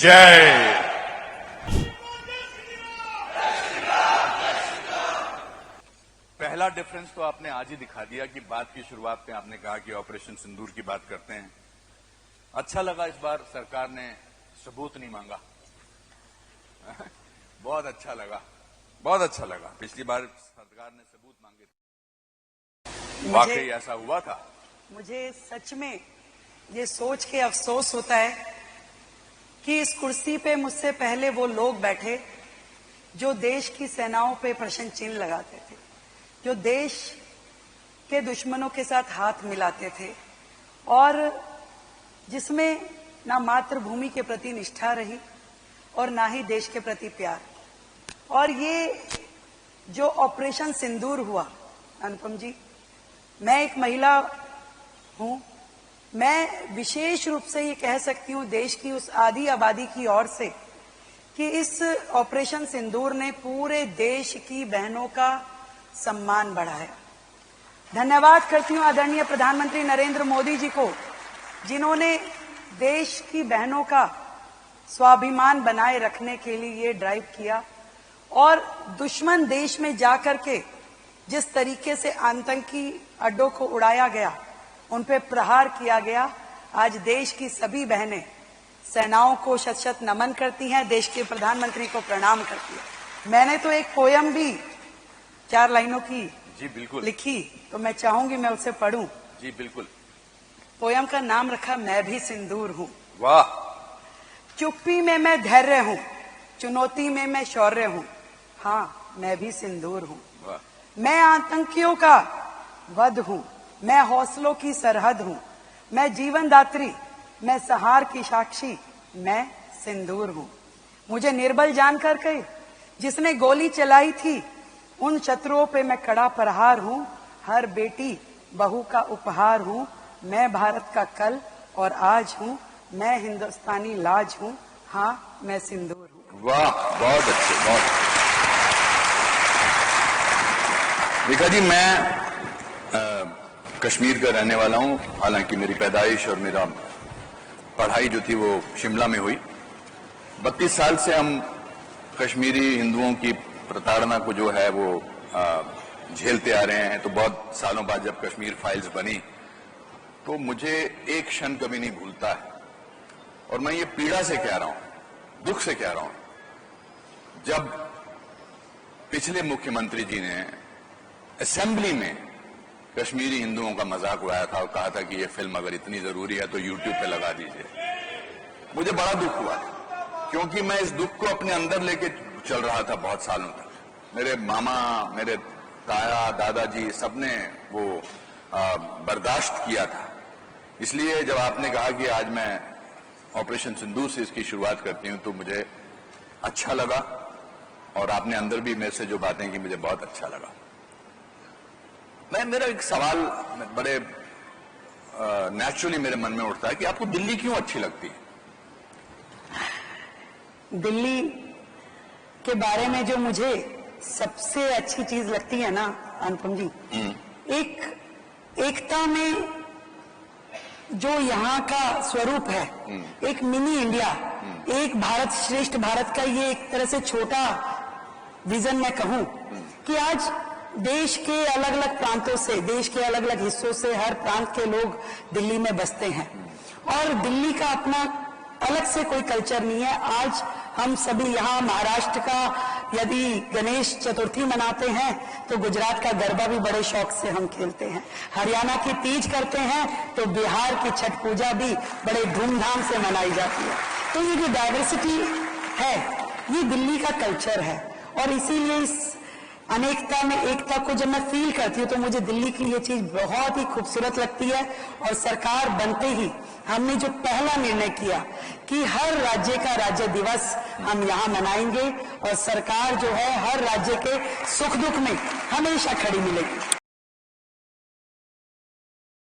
जय। पहला डिफरेंस तो आपने आज ही दिखा दिया कि बात की शुरुआत में आपने कहा कि ऑपरेशन सिंदूर की बात करते हैं। अच्छा लगा इस बार सरकार ने सबूत नहीं मांगा। बहुत अच्छा लगा, बहुत अच्छा लगा। पिछली बार सरकार ने सबूत मांगे थे, वाकई ऐसा हुआ था। मुझे सच में ये सोच के अफसोस होता है कि इस कुर्सी पे मुझसे पहले वो लोग बैठे जो देश की सेनाओं पे प्रश्न चिन्ह लगाते थे, जो देश के दुश्मनों के साथ हाथ मिलाते थे और जिसमें ना मातृभूमि के प्रति निष्ठा रही और ना ही देश के प्रति प्यार। और ये जो ऑपरेशन सिंदूर हुआ, अनुपम जी, मैं एक महिला हूं, मैं विशेष रूप से ये कह सकती हूं देश की उस आधी आबादी की ओर से कि इस ऑपरेशन सिंदूर ने पूरे देश की बहनों का सम्मान बढ़ाया। धन्यवाद करती हूं आदरणीय प्रधानमंत्री नरेंद्र मोदी जी को, जिन्होंने देश की बहनों का स्वाभिमान बनाए रखने के लिए ये ड्राइव किया और दुश्मन देश में जाकर के जिस तरीके से आतंकी अड्डों को उड़ाया गया, उन पे प्रहार किया गया। आज देश की सभी बहनें सेनाओं को शत शत नमन करती हैं, देश के प्रधानमंत्री को प्रणाम करती हैं। मैंने तो एक पोयम भी 4 लाइनों की जी बिल्कुल लिखी, तो मैं चाहूंगी मैं उसे पढ़ूं। जी बिल्कुल। पोयम का नाम रखा मैं भी सिंदूर हूं। वाह। चुप्पी में मैं धैर्य हूं, चुनौती में मैं शौर्य हूं, हाँ मैं भी सिंदूर हूं। वाह। मैं आतंकियों का वध हूं, मैं हौसलों की सरहद हूं, मैं जीवन दात्री, मैं सहार की साक्षी, मैं सिंदूर हूं। मुझे निर्बल जानकर के जिसने गोली चलाई थी, उन शत्रुओं पे मैं कड़ा प्रहार हूं। हर बेटी बहू का उपहार हूं, मैं भारत का कल और आज हूं, मैं हिंदुस्तानी लाज हूं, हाँ मैं सिंदूर हूं। वाह, बहुत अच्छे, बहुत। रेखा जी, मैं कश्मीर का रहने वाला हूं, हालांकि मेरी पैदाइश और मेरा पढ़ाई जो थी वो शिमला में हुई। 32 साल से हम कश्मीरी हिंदुओं की प्रताड़ना को जो है वो झेलते आ रहे हैं। तो बहुत सालों बाद जब कश्मीर फाइल्स बनी तो मुझे एक क्षण कभी नहीं भूलता है, और मैं ये पीड़ा से कह रहा हूं, दुख से कह रहा हूं। जब पिछले मुख्यमंत्री जी ने असेंबली में कश्मीरी हिंदुओं का मजाक उड़ाया था और कहा था कि ये फिल्म अगर इतनी जरूरी है तो यूट्यूब पे लगा दीजिए, मुझे बड़ा दुख हुआ, क्योंकि मैं इस दुख को अपने अंदर लेके चल रहा था बहुत सालों तक। मेरे मामा, मेरे ताया, दादाजी सबने वो बर्दाश्त किया था। इसलिए जब आपने कहा कि आज मैं ऑपरेशन सिंदूर से इसकी शुरुआत करती हूं तो मुझे अच्छा लगा, और आपने अंदर भी मेरे से जो बातें की मुझे बहुत अच्छा लगा। मेरा एक सवाल बड़े नेचुरली मेरे मन में उठता है कि आपको दिल्ली क्यों अच्छी लगती है? दिल्ली के बारे में जो मुझे सबसे अच्छी चीज लगती है ना अनुपम जी, एकता में जो यहाँ का स्वरूप है, एक मिनी इंडिया, एक भारत श्रेष्ठ भारत का ये एक तरह से छोटा विजन मैं कहूं कि आज देश के अलग अलग प्रांतों से, देश के अलग अलग हिस्सों से हर प्रांत के लोग दिल्ली में बसते हैं और दिल्ली का अपना अलग से कोई कल्चर नहीं है। आज हम सभी यहाँ महाराष्ट्र का यदि गणेश चतुर्थी मनाते हैं तो गुजरात का गरबा भी बड़े शौक से हम खेलते हैं, हरियाणा की तीज करते हैं तो बिहार की छठ पूजा भी बड़े धूमधाम से मनाई जाती है। तो ये जो डाइवर्सिटी है ये दिल्ली का कल्चर है, और इसीलिए इस अनेकता में एकता को जब मैं फील करती हूँ तो मुझे दिल्ली की ये चीज बहुत ही खूबसूरत लगती है। और सरकार बनते ही हमने जो पहला निर्णय किया कि हर राज्य का राज्य दिवस हम यहाँ मनाएंगे, और सरकार जो है हर राज्य के सुख दुख में हमेशा खड़ी मिलेगी।